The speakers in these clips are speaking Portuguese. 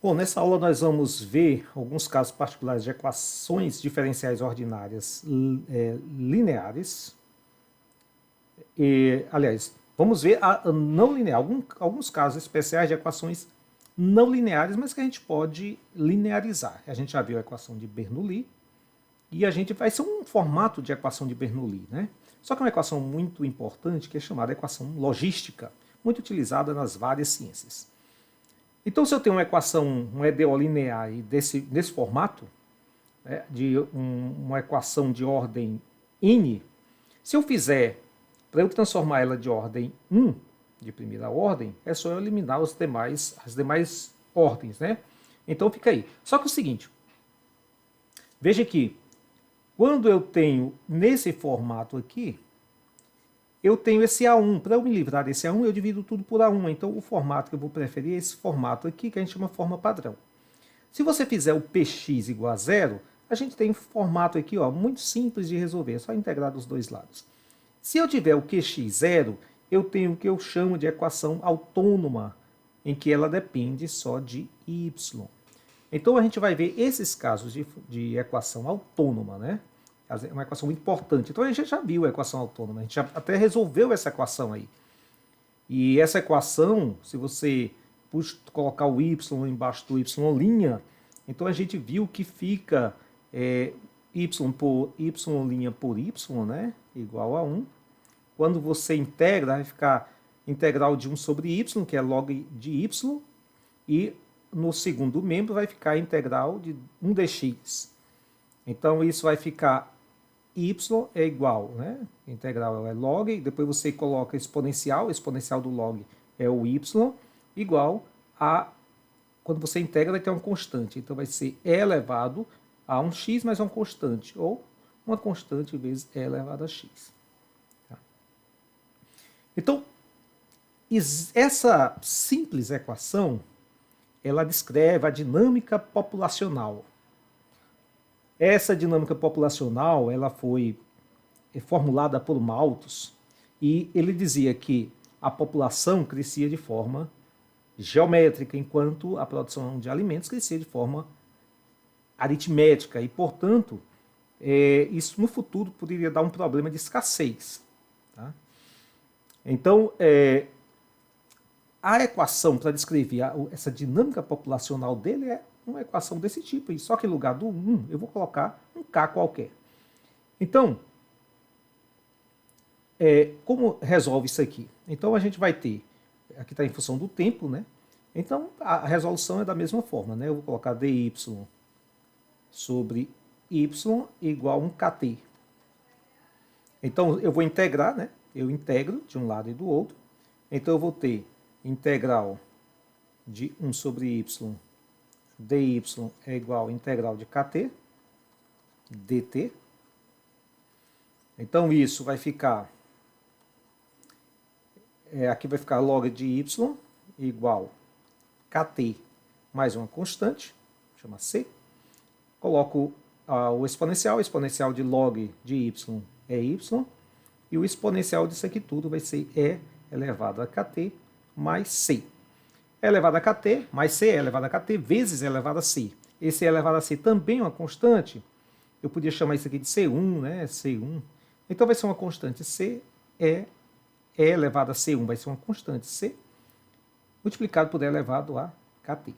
Bom, nessa aula nós vamos ver alguns casos particulares de equações diferenciais ordinárias lineares. Aliás, vamos ver a não linear, alguns casos especiais de equações não lineares, mas que a gente pode linearizar. A gente já viu a equação de Bernoulli e a gente vai ser um formato de equação de Bernoulli, né? Só que é uma equação muito importante que é chamada equação logística, muito utilizada nas várias ciências. Então, se eu tenho uma equação, um EDO linear nesse formato, né, uma equação de ordem n, se eu fizer, para eu transformar ela de ordem 1, de primeira ordem, é só eu eliminar as demais ordens, né? Então fica aí. Só que é o seguinte, veja que quando eu tenho nesse formato aqui, eu tenho esse A1. Para eu me livrar desse A1, eu divido tudo por A1. Então, o formato que eu vou preferir é esse formato aqui, que a gente chama forma padrão. Se você fizer o px igual a zero, a gente tem um formato aqui, ó, muito simples de resolver. É só integrar dos dois lados. Se eu tiver o qx zero, eu tenho o que eu chamo de equação autônoma, em que ela depende só de y. Então, a gente vai ver esses casos de equação autônoma, né? É uma equação muito importante. Então a gente já viu a equação autônoma, a gente já até resolveu essa equação aí. E essa equação, se você colocar o y embaixo do y', então a gente viu que fica y por y, né, igual a 1. Quando você integra, vai ficar integral de 1 sobre y, que é log de y, e no segundo membro vai ficar integral de 1 dx. Então isso vai ficar y é igual, né? Integral é log, e depois você coloca exponencial do log é o y, igual a, quando você integra vai ter uma constante, então vai ser e elevado a um x mais uma constante, ou uma constante vezes e elevado a x. Tá? Então, essa simples equação, ela descreve a dinâmica populacional. Essa dinâmica populacional ela foi formulada por Malthus e ele dizia que a população crescia de forma geométrica, enquanto a produção de alimentos crescia de forma aritmética e, portanto, isso no futuro poderia dar um problema de escassez. Tá? Então, a equação para descrever essa dinâmica populacional dele é uma equação desse tipo, só que em lugar do 1 eu vou colocar um k qualquer. Então, como resolve isso aqui? Então a gente vai ter, aqui está em função do tempo, né? Então a resolução é da mesma forma, né? Eu vou colocar dy sobre y igual a um kt. Então eu vou integrar, né? Eu integro de um lado e do outro. Então eu vou ter integral de 1 sobre y dy é igual a integral de kt dt. Então isso vai ficar, aqui vai ficar log de y igual kt mais uma constante, chama c. Coloco o exponencial de log de y é y, e o exponencial disso aqui tudo vai ser e elevado a kt mais c. E elevado a kt mais c é elevado a kt vezes e elevado a c. Esse e elevado a c também é uma constante. Eu podia chamar isso aqui de C1, né? C1. Então vai ser uma constante c, e elevado a c1 vai ser uma constante c, multiplicado por e elevado a kt.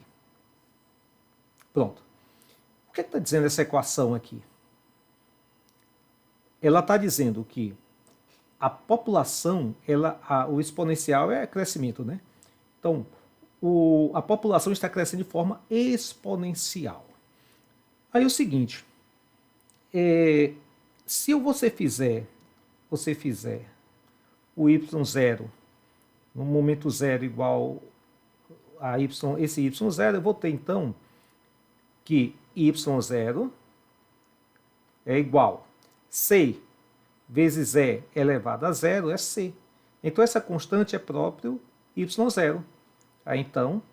Pronto. O que está dizendo essa equação aqui? Ela está dizendo que a população, o exponencial é crescimento, né? Então, a população está crescendo de forma exponencial. Aí o seguinte, se você fizer o y0 no momento zero igual a esse y0, eu vou ter então que y0 é igual c vezes e elevado a zero é c. Então essa constante é próprio y0. Aí, então,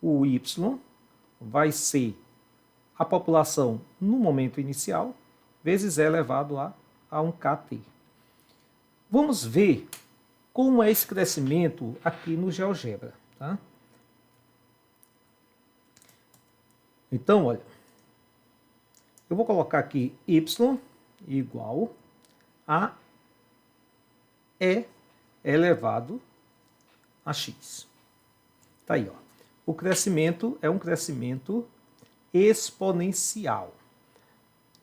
o y vai ser a população no momento inicial vezes e elevado a um kt. Vamos ver como é esse crescimento aqui no GeoGebra. Tá? Então, olha, eu vou colocar aqui y igual a e elevado a x. Tá aí, ó. O crescimento é um crescimento exponencial.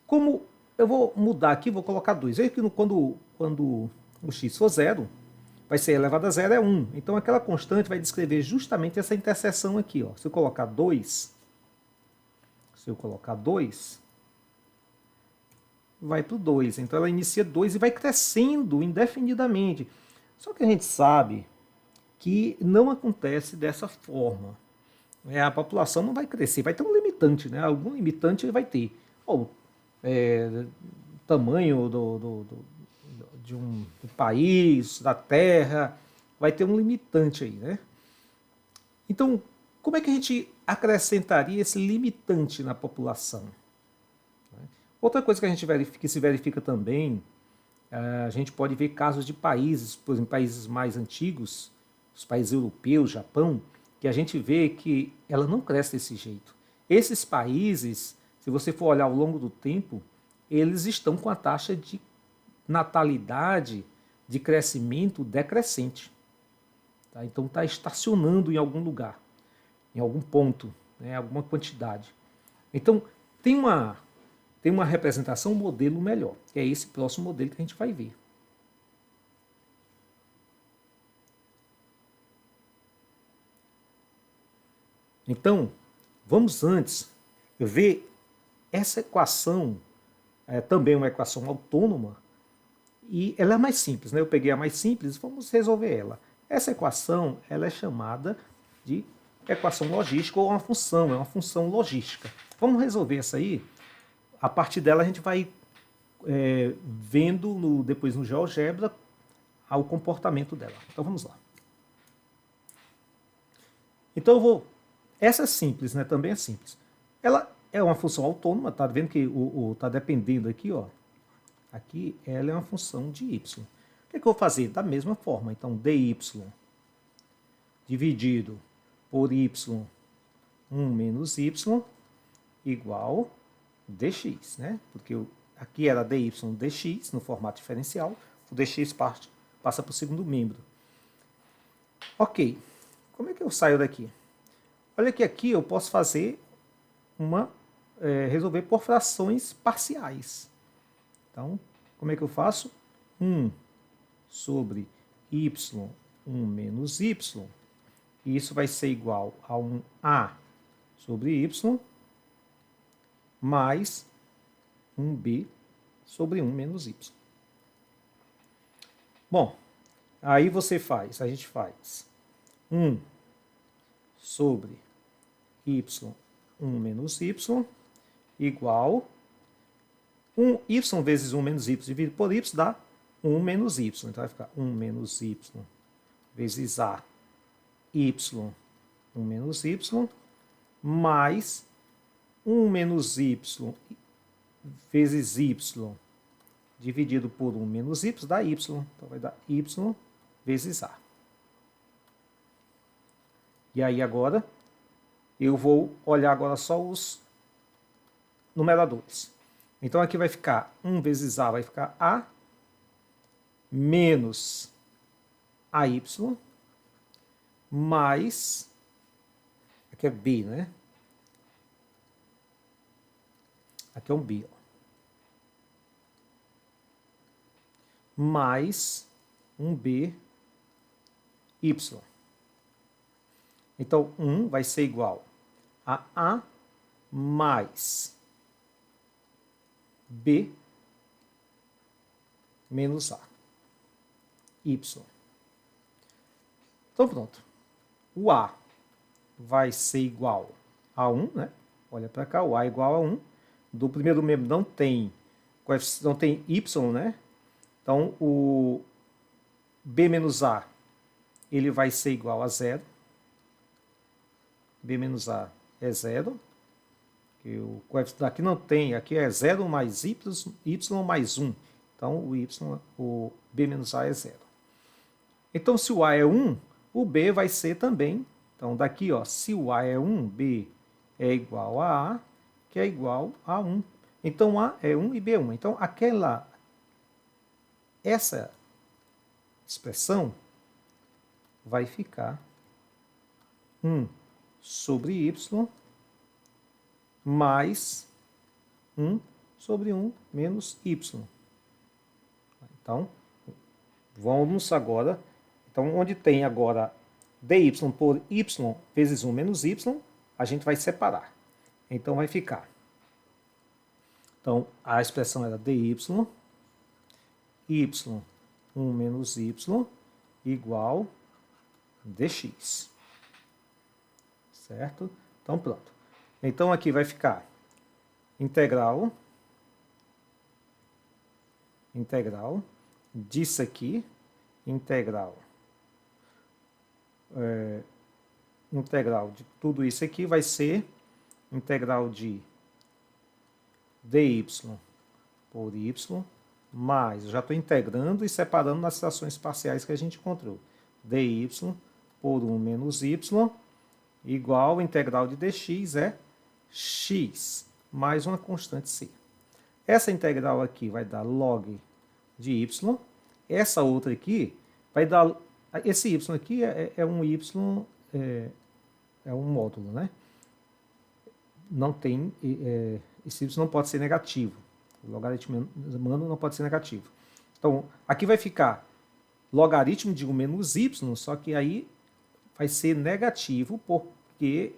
Como eu vou mudar aqui, vou colocar 2. Veja que quando o x for zero, vai ser elevado a zero é 1. Então aquela constante vai descrever justamente essa interseção aqui. Ó. Se eu colocar 2, vai para o 2. Então ela inicia 2 e vai crescendo indefinidamente. Só que a gente sabe que não acontece dessa forma. A população não vai crescer, vai ter um limitante, né? Algum limitante vai ter. Ou tamanho do país, da terra, vai ter um limitante aí, né? Então, como é que a gente acrescentaria esse limitante na população? Outra coisa que a gente se verifica também, a gente pode ver casos de países, por exemplo, países mais antigos, os países europeus, Japão, que a gente vê que ela não cresce desse jeito. Esses países, se você for olhar ao longo do tempo, eles estão com a taxa de natalidade, de crescimento decrescente. Tá? Então está estacionando em algum lugar, em algum ponto, né, alguma quantidade. Então tem uma representação, um modelo melhor, que é esse próximo modelo que a gente vai ver. Então, vamos antes ver essa equação, também uma equação autônoma, e ela é mais simples, né? Eu peguei a mais simples, vamos resolver ela. Essa equação ela é chamada de equação logística ou é uma função logística. Vamos resolver essa aí. A partir dela a gente vai vendo depois no GeoGebra o comportamento dela. Então vamos lá. Então eu vou. Essa é simples, né? Também é simples. Ela é uma função autônoma, tá vendo que tá dependendo aqui, ó. Aqui ela é uma função de y. O que eu vou fazer? Da mesma forma. Então, dy dividido por y1 menos y igual dx, né? Porque aqui era dy dx no formato diferencial, o dx passa para o segundo membro. Ok, como é que eu saio daqui? Olha que aqui eu posso fazer resolver por frações parciais. Então, como é que eu faço? 1 sobre y1 menos y, e isso vai ser igual a 1a sobre y, mais 1b sobre 1 menos y. Bom, aí a gente faz 1 sobre y1 menos y igual y vezes 1 menos y dividido por y dá 1 menos y. Então vai ficar 1 menos y vezes a y1 menos y mais 1 menos y vezes y dividido por 1 menos y dá y. Então vai dar y vezes a. E aí agora eu vou olhar agora só os numeradores. Então aqui vai ficar 1 vezes a, vai ficar a, menos AY, mais, aqui é B, né? Aqui é um B, ó. Mais um B, Y. Então, 1 vai ser igual a mais B menos A, Y. Então, pronto. O A vai ser igual a 1, né? Olha para cá, o A é igual a 1. Do primeiro membro não tem Y, né? Então, o B menos A, ele vai ser igual a 0. B menos A é 0. O coeficiente aqui não tem, aqui é 0 mais y mais 1. Então, o B menos A é 0. Então, se o A é 1, o B vai ser também. Então, daqui, ó, se o A é 1, B é igual a A, que é igual a 1. Então, A é 1 e B é 1. Então, essa expressão vai ficar 1 sobre y mais 1 sobre 1 menos y. Então, vamos agora... Então, onde tem agora dy por y vezes 1 menos y, a gente vai separar. Então, vai ficar. Então, a expressão era dy, y, 1 menos y, igual dx. Certo? Então, pronto. Então, aqui vai ficar integral disso aqui, integral de tudo isso aqui vai ser integral de dy por y mais, eu já estou integrando e separando nas frações parciais que a gente encontrou, dy por 1 menos y igual integral de dx é x mais uma constante c. Essa integral aqui vai dar log de y, essa outra aqui vai dar, esse y aqui é um y, é um módulo, né? Não tem, esse y não pode ser negativo, o logaritmo não pode ser negativo. Então, aqui vai ficar logaritmo de 1 menos y, só que aí vai ser negativo porque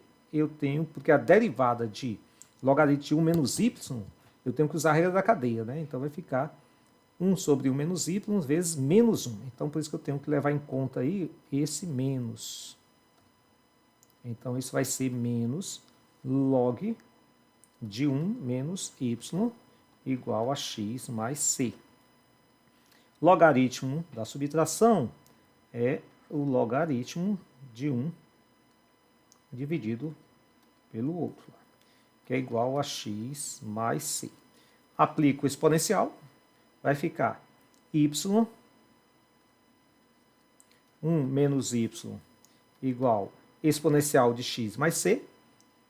porque a derivada de logaritmo de 1 menos y, eu tenho que usar a regra da cadeia, né? Então vai ficar 1 sobre 1 menos y vezes menos 1. Então por isso que eu tenho que levar em conta aí esse menos. Então isso vai ser menos log de 1 menos y igual a x mais c. Logaritmo da subtração é o logaritmo de 1 dividido pelo outro, que é igual a x mais c. Aplico o exponencial, vai ficar y, 1 menos y igual exponencial de x mais c,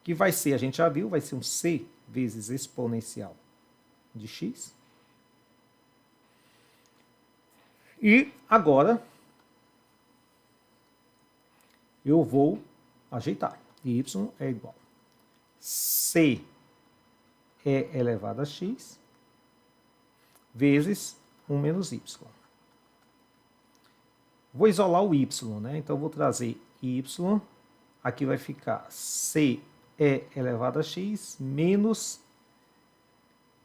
que vai ser, a gente já viu, vai ser um c vezes exponencial de x. E agora eu vou ajeitar. Y é igual c é elevado a x vezes 1 menos y. Vou isolar o y, né? Então vou trazer y, aqui vai ficar c é elevado a x menos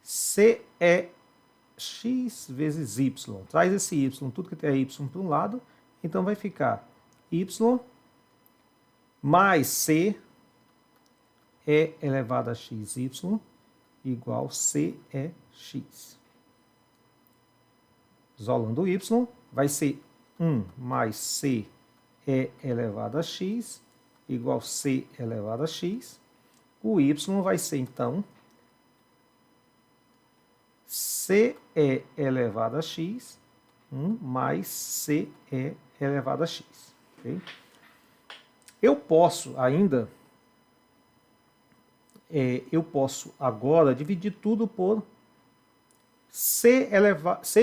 c é x vezes y. Traz esse y, tudo que tem y para um lado, então vai ficar y mais c é elevado a xy igual c é x. Isolando o y, vai ser 1 mais c é elevado a x igual c elevado a x. O y vai ser, então, c é elevado a x, 1 mais c é elevado a x. Okay? Eu posso ainda, eu posso agora dividir tudo por c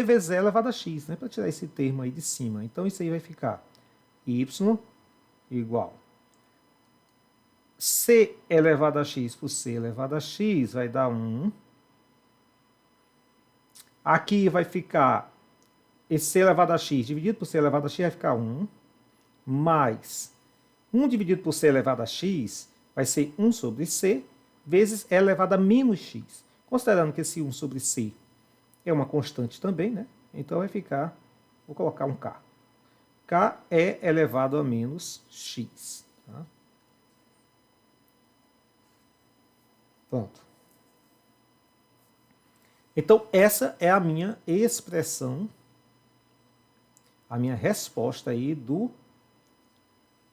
vezes e elevado a x, né, para tirar esse termo aí de cima. Então isso aí vai ficar y igual c elevado a x por c elevado a x vai dar 1. Aqui vai ficar esse c elevado a x dividido por c elevado a x vai ficar 1, mais 1 dividido por c elevado a x vai ser 1 sobre c vezes e elevado a menos x. Considerando que esse 1 sobre c é uma constante também, né? Então vai ficar, vou colocar um k. K é elevado a menos x. Tá? Pronto. Então essa é a minha expressão, a minha resposta aí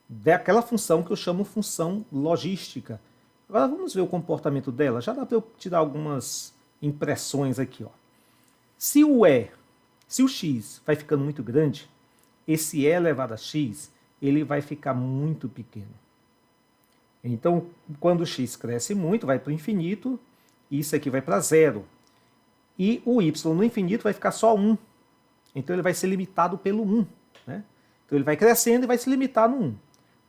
daquela função que eu chamo função logística. Agora vamos ver o comportamento dela. Já dá para eu te dar algumas impressões aqui. Ó. Se o x vai ficando muito grande, esse e elevado a x ele vai ficar muito pequeno. Então, quando o x cresce muito, vai para o infinito, isso aqui vai para zero. E o y no infinito vai ficar só 1. Então ele vai ser limitado pelo 1. Né? Então ele vai crescendo e vai se limitar no 1.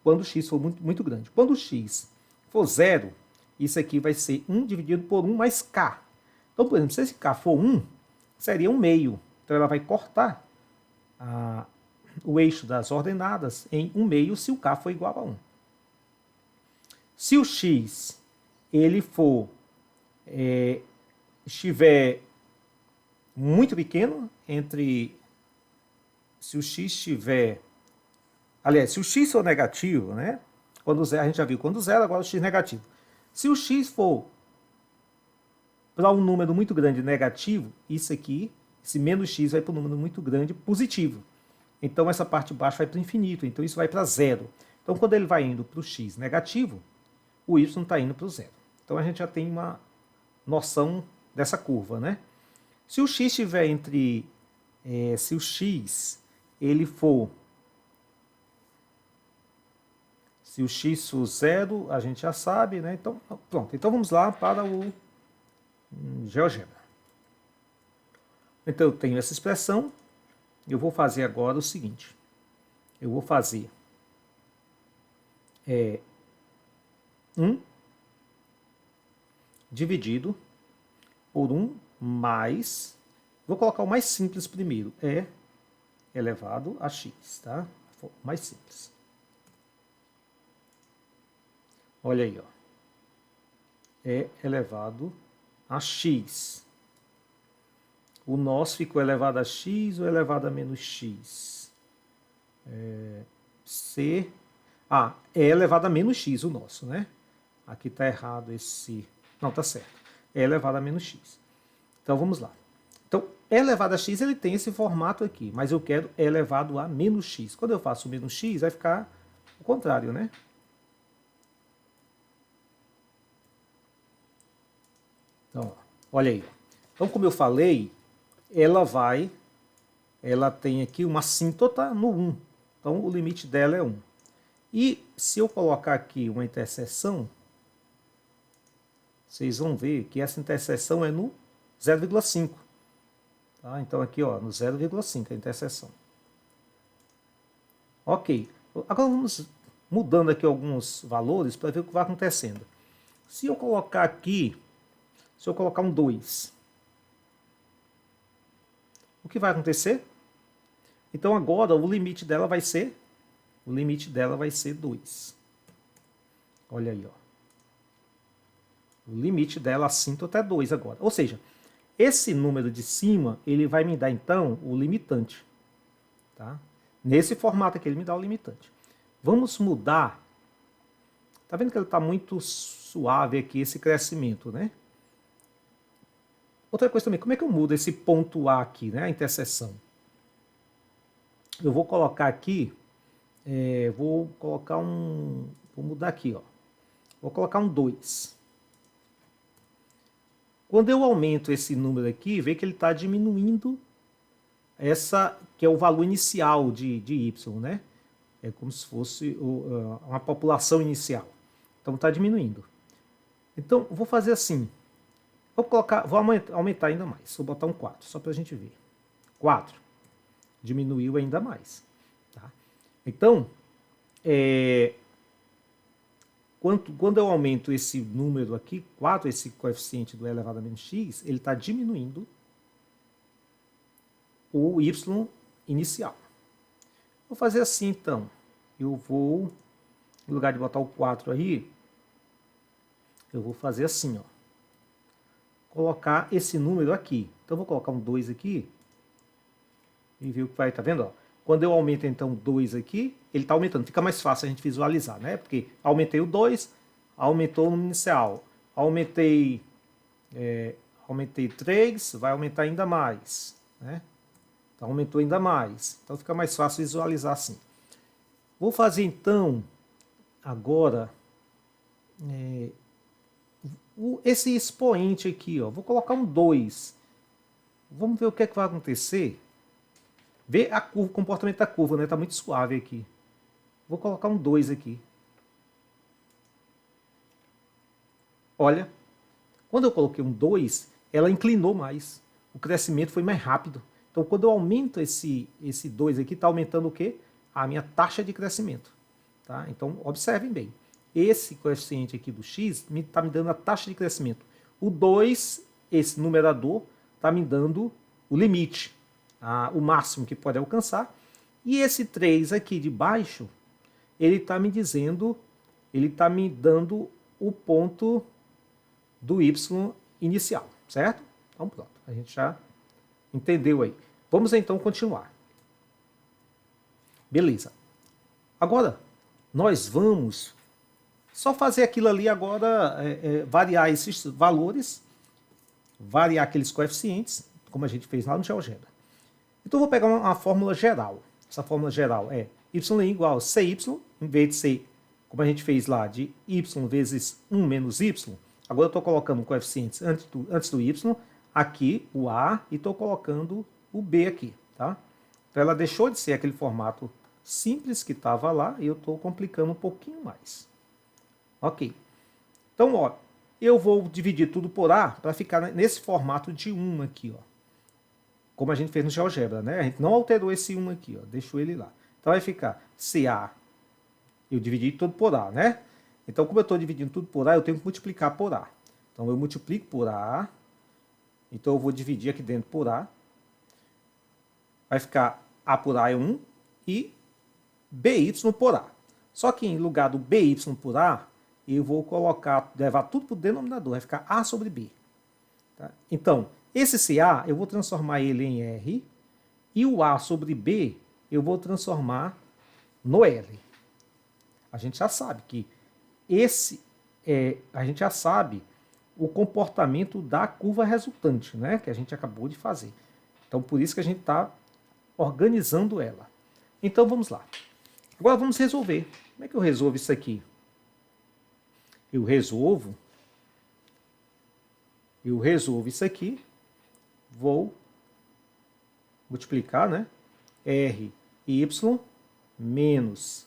Quando o x for muito, muito grande. Quando o x for zero, isso aqui vai ser 1 dividido por 1 mais k. Então, por exemplo, se esse k for 1, seria 1 meio. Então ela vai cortar o eixo das ordenadas em 1 meio se o k for igual a 1. Se o x ele for estiver muito pequeno, se o x estiver, aliás, se o x for negativo, né? Quando zero, a gente já viu quando zero, agora o x negativo. Se o x for para um número muito grande negativo, isso aqui, esse menos x vai para um número muito grande positivo. Então essa parte de baixo vai para o infinito, então isso vai para zero. Então quando ele vai indo para o x negativo, o y está indo para o zero. Então a gente já tem uma noção dessa curva, né? Se o x estiver entre, se o x ele for, se o x for zero, a gente já sabe, né? Então pronto. Então vamos lá para o GeoGebra. Então eu tenho essa expressão. Eu vou fazer agora o seguinte. Eu vou fazer 1 dividido por 1 mais... Vou colocar o mais simples primeiro. É elevado a x, tá? O mais simples. Olha aí, ó. É elevado a x. O nosso ficou elevado a x ou elevado a menos x? É elevado a menos x o nosso, né? Aqui está errado esse... Não, está certo. É elevado a menos x. Então, vamos lá. Então, e elevado a x, ele tem esse formato aqui, mas eu quero e elevado a menos x. Quando eu faço menos x, vai ficar o contrário, né? Então, olha aí. Então, como eu falei, ela tem aqui uma assíntota no 1. Então, o limite dela é 1. E se eu colocar aqui uma interseção, vocês vão ver que essa interseção é no 0,5. Tá? Então aqui, ó, no 0,5 a interseção. Ok. Agora vamos mudando aqui alguns valores para ver o que vai acontecendo. Se eu colocar aqui, se eu colocar um 2, o que vai acontecer? Então agora o limite dela vai ser 2. Olha aí, ó. O limite dela, assíntota, é 2 agora. Ou seja, esse número de cima, ele vai me dar, então, o limitante. Tá? Nesse formato aqui, ele me dá o limitante. Vamos mudar. Tá vendo que ele está muito suave aqui, esse crescimento, né? Outra coisa também, como é que eu mudo esse ponto A aqui, né? A interseção. Eu vou colocar aqui, vou mudar aqui, ó. Vou colocar um 2. Quando eu aumento esse número aqui, vê que ele está diminuindo essa, que é o valor inicial de y, né? É como se fosse uma população inicial. Então está diminuindo. Então, vou fazer assim. Vou aumentar ainda mais. Vou botar um 4, só para a gente ver. 4. Diminuiu ainda mais. Tá? Então, quando eu aumento esse número aqui, 4, esse coeficiente do e elevado a menos x, ele está diminuindo o y inicial. Vou fazer assim, então. Eu vou, em lugar de botar o 4 aí, eu vou fazer assim, ó. Colocar esse número aqui. Então, vou colocar um 2 aqui e ver o que vai, tá vendo? Ó? Quando eu aumento, então, 2 aqui, ele está aumentando. Fica mais fácil a gente visualizar, né? Porque aumentei o 2, aumentou o inicial. Aumentei 3, vai aumentar ainda mais, né? Então, aumentou ainda mais. Então, fica mais fácil visualizar assim. Vou fazer, então, agora, esse expoente aqui, ó. Vou colocar um 2. Vamos ver o que é que vai acontecer. Vê a curva, o comportamento da curva, né? Tá muito suave aqui. Vou colocar um 2 aqui. Olha, quando eu coloquei um 2, ela inclinou mais. O crescimento foi mais rápido. Então, quando eu aumento esse 2 aqui, está aumentando o quê? A minha taxa de crescimento. Tá? Então, observem bem. Esse coeficiente aqui do x está me dando a taxa de crescimento. O 2, esse numerador, está me dando o limite, o máximo que pode alcançar. E esse 3 aqui de baixo, ele está me dizendo, ele está me dando o ponto do y inicial, certo? Então pronto, a gente já entendeu aí. Vamos então continuar. Beleza. Agora, nós vamos só fazer aquilo ali agora, variar esses valores, variar aqueles coeficientes, como a gente fez lá no GeoGebra. Então eu vou pegar uma fórmula geral. Essa fórmula geral é y igual a cy, em vez de ser, como a gente fez lá, de y vezes 1 menos y. Agora eu estou colocando coeficientes antes do y, aqui o a, e estou colocando o b aqui. Tá? Então ela deixou de ser aquele formato simples que estava lá, e eu estou complicando um pouquinho mais. Ok. Então, ó, eu vou dividir tudo por a para ficar nesse formato de 1 aqui, ó. Como a gente fez no GeoGebra, né? A gente não alterou esse 1 aqui, ó. Deixou ele lá. Então vai ficar CA. Eu dividi tudo por A, né? Então, como eu estou dividindo tudo por A, eu tenho que multiplicar por A. Então, eu multiplico por A. Então, eu vou dividir aqui dentro por A. Vai ficar A por A é 1 e BY por A. Só que em lugar do BY por A, eu vou levar tudo para o denominador. Vai ficar A sobre B. Tá? Então, esse CA, eu vou transformar ele em R. E o A sobre B, eu vou transformar no L. A gente já sabe que a gente já sabe o comportamento da curva resultante, né? Que a gente acabou de fazer. Então, por isso que a gente está organizando ela. Então, vamos lá. Agora, vamos resolver. Como é que eu resolvo isso aqui? Eu resolvo isso aqui, vou multiplicar, né? R, Y, menos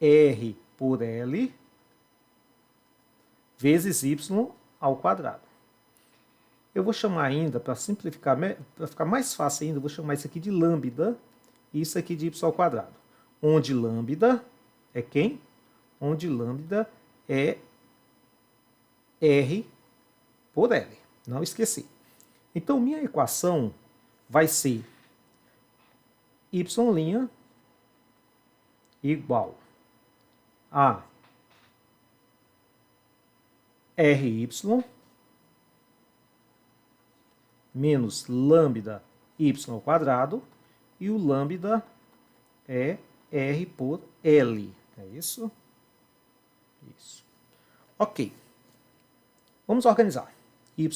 R por L, vezes Y ao quadrado. Eu vou chamar ainda, para simplificar, para ficar mais fácil ainda, eu vou chamar isso aqui de lambda e isso aqui de Y ao quadrado. Onde lambda é quem? Onde lambda é R por L. Não esqueci. Então, minha equação vai ser y' igual a ry menos lambda y ao quadrado, e o lambda é R por L. É isso? Isso. Ok. Vamos organizar. Y'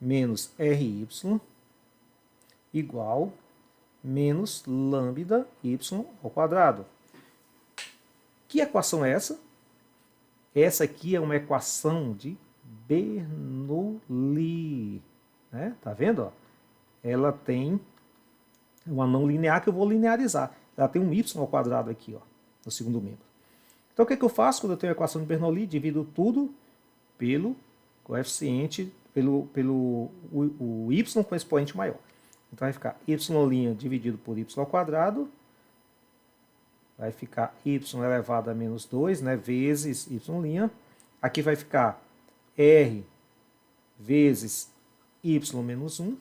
menos ry igual menos lambda y ao quadrado. Que equação é essa? Essa aqui é uma equação de Bernoulli. Né? Tá vendo? Ó? Ela tem uma não linear que eu vou linearizar. Ela tem um y ao quadrado aqui, ó, no segundo membro. Então o que eu faço quando eu tenho a equação de Bernoulli? Divido tudo pelo coeficiente, o y com expoente maior. Então vai ficar y' dividido por y ao quadrado, vai ficar y elevado a menos 2, né, vezes y'. Aqui vai ficar r vezes y menos 1.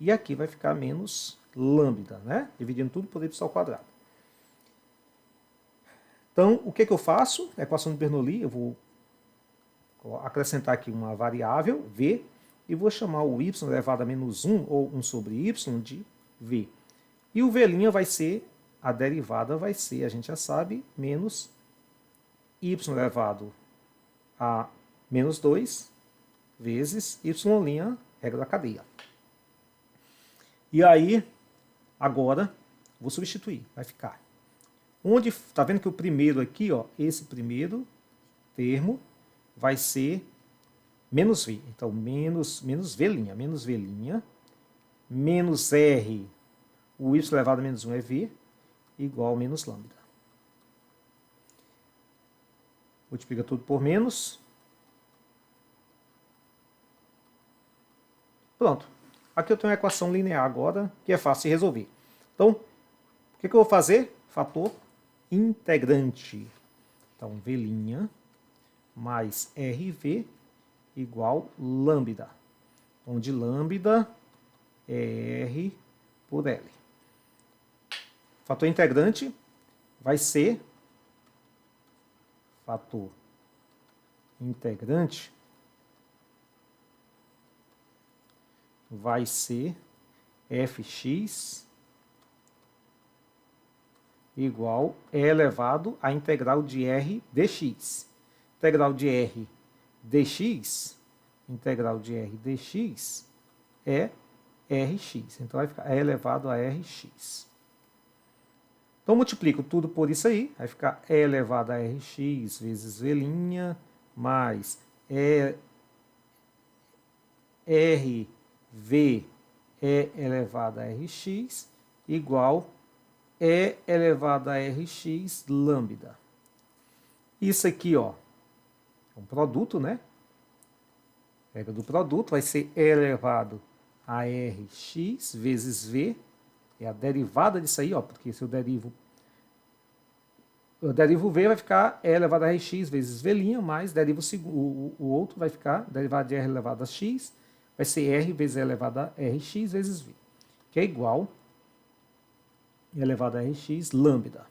E aqui vai ficar menos lambda, né, dividindo tudo por y ao quadrado. Então, o que eu faço? A equação de Bernoulli, eu vou acrescentar aqui uma variável, v, e vou chamar o y elevado a menos 1, ou 1 sobre y, de v. E o v' vai ser, a derivada vai ser, a gente já sabe, menos y elevado a menos 2, vezes y', regra da cadeia. E aí, agora, vou substituir, vai ficar. Onde, tá vendo que o primeiro aqui, ó, esse primeiro termo vai ser menos v. Então, menos v', menos r, o y elevado a menos 1 é v, igual a menos lambda. Multiplica tudo por menos, pronto. Aqui eu tenho uma equação linear agora, que é fácil de resolver. Então, o que eu vou fazer? Fator integrante. Então, V' mais RV igual lambda, onde lambda é R por L. Fator integrante vai ser fator integrante vai ser fx igual E elevado à integral de R dx. Integral de R dx, integral de R dx é Rx. Então vai ficar E elevado a Rx. Então multiplico tudo por isso aí, vai ficar E elevado a Rx vezes V' mais RV E elevado a Rx igual E elevado a Rx lambda. Isso aqui, ó, é um produto, né? Regra do produto vai ser E elevado a Rx vezes V, é a derivada disso aí, ó, porque se eu derivo V vai ficar E elevado a Rx vezes V', mais derivo o outro vai ficar derivada de R elevado a X, vai ser R vezes E elevado a Rx vezes V, que é igual E elevado a Rx lambda.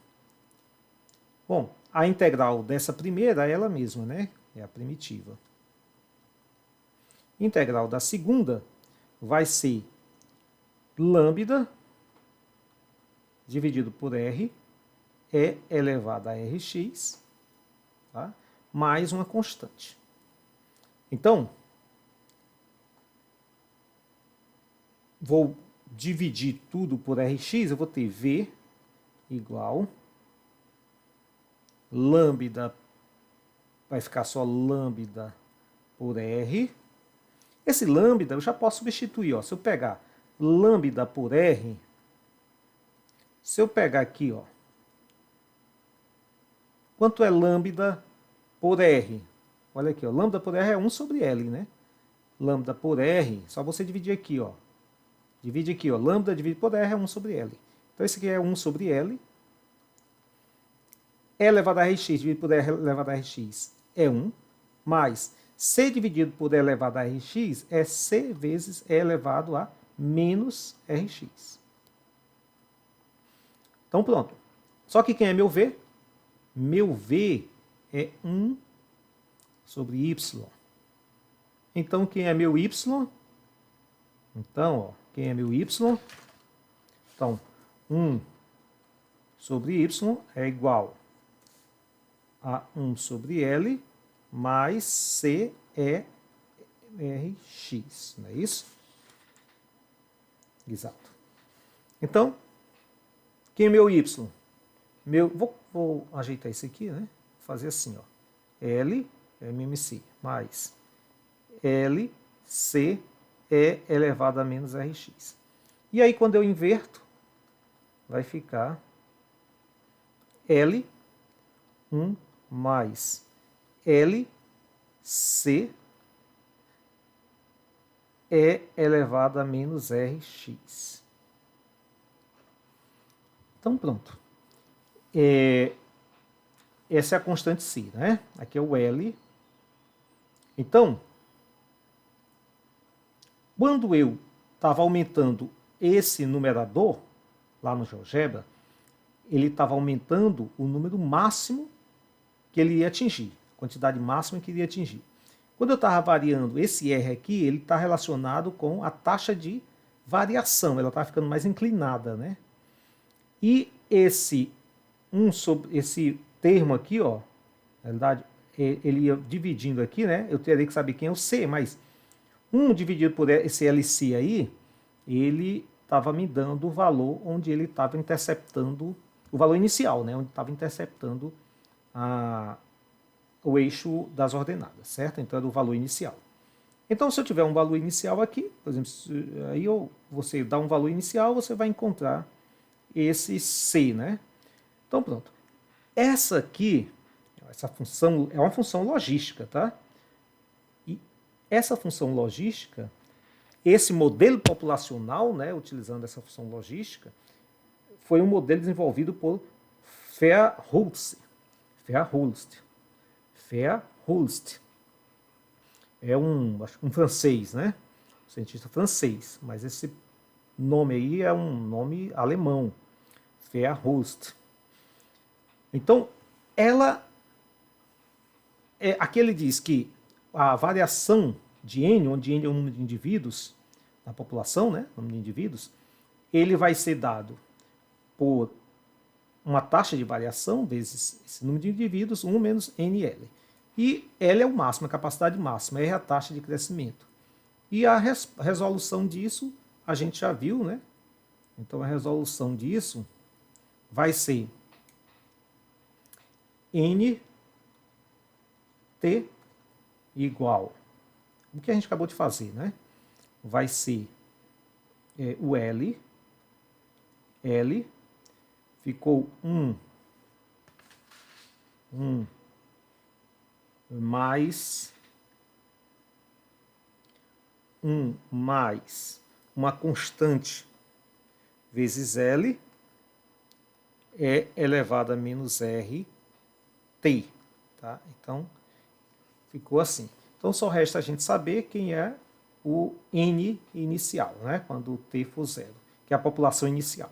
Bom, a integral dessa primeira é ela mesma, né? É a primitiva. Integral da segunda vai ser lambda dividido por R, E elevado a Rx, tá? Mais uma constante. Então, vou dividir tudo por Rx, eu vou ter V igual lambda, vai ficar só lambda por R. Esse lambda eu já posso substituir, ó. Se eu pegar lambda por R, se eu pegar aqui, ó, quanto é lambda por R? Olha aqui, ó, lambda por R é 1 sobre L, né? Lambda por R, só você dividir aqui, ó. Divide aqui, ó, lambda dividido por R é 1 sobre L. Então esse aqui é 1 sobre L. E elevado a Rx dividido por R elevado a Rx é 1, mais C dividido por E elevado a Rx é C vezes E elevado a menos Rx. Então pronto. Só que quem é meu V? Meu V é 1 sobre Y. Então quem é meu Y? Então, ó, quem é meu Y? Então, 1 sobre Y é igual a 1 sobre L mais CERX, não é isso? Exato. Então, quem é meu Y? Vou ajeitar isso aqui, né? Vou fazer assim, ó. L, MMC, mais LC E elevado a menos Rx. E aí, quando eu inverto, vai ficar L1 mais LC E elevado a menos Rx. Então, pronto. Essa é a constante C, né? Aqui é o L. Então, quando eu estava aumentando esse numerador, lá no GeoGebra, ele estava aumentando o número máximo que ele ia atingir, a quantidade máxima que ele ia atingir. Quando eu estava variando esse R aqui, ele está relacionado com a taxa de variação, ela está ficando mais inclinada, né? E esse termo aqui, ó, na verdade, ele ia dividindo aqui, né? Eu teria que saber quem é o C, mas 1 dividido por esse LC aí, ele estava me dando o valor onde ele estava interceptando, o valor inicial, né? Onde estava interceptando o eixo das ordenadas, certo? Então era o valor inicial. Então, se eu tiver um valor inicial aqui, por exemplo, aí você dá um valor inicial, você vai encontrar esse C, né? Então, pronto. Essa aqui, essa função é uma função logística, tá? E essa função logística, esse modelo populacional, né, utilizando essa função logística, foi um modelo desenvolvido por Verhulst. É acho que um francês, né? Um cientista francês, mas esse nome aí é um nome alemão, Verhulst. Então, aqui ele diz que a variação de N, onde N é o número de indivíduos na população, né, o número de indivíduos, ele vai ser dado por uma taxa de variação vezes esse número de indivíduos, 1 menos NL. E L é o máximo, a capacidade máxima, R é a taxa de crescimento. E a resolução disso, a gente já viu, né? Então a resolução disso vai ser NT igual o que a gente acabou de fazer, né? Vai ser o L ficou 1 mais uma constante vezes L é elevado a menos RT. Tá? Então, ficou assim. Então, só resta a gente saber quem é o N inicial, né? Quando o T for zero, que é a população inicial.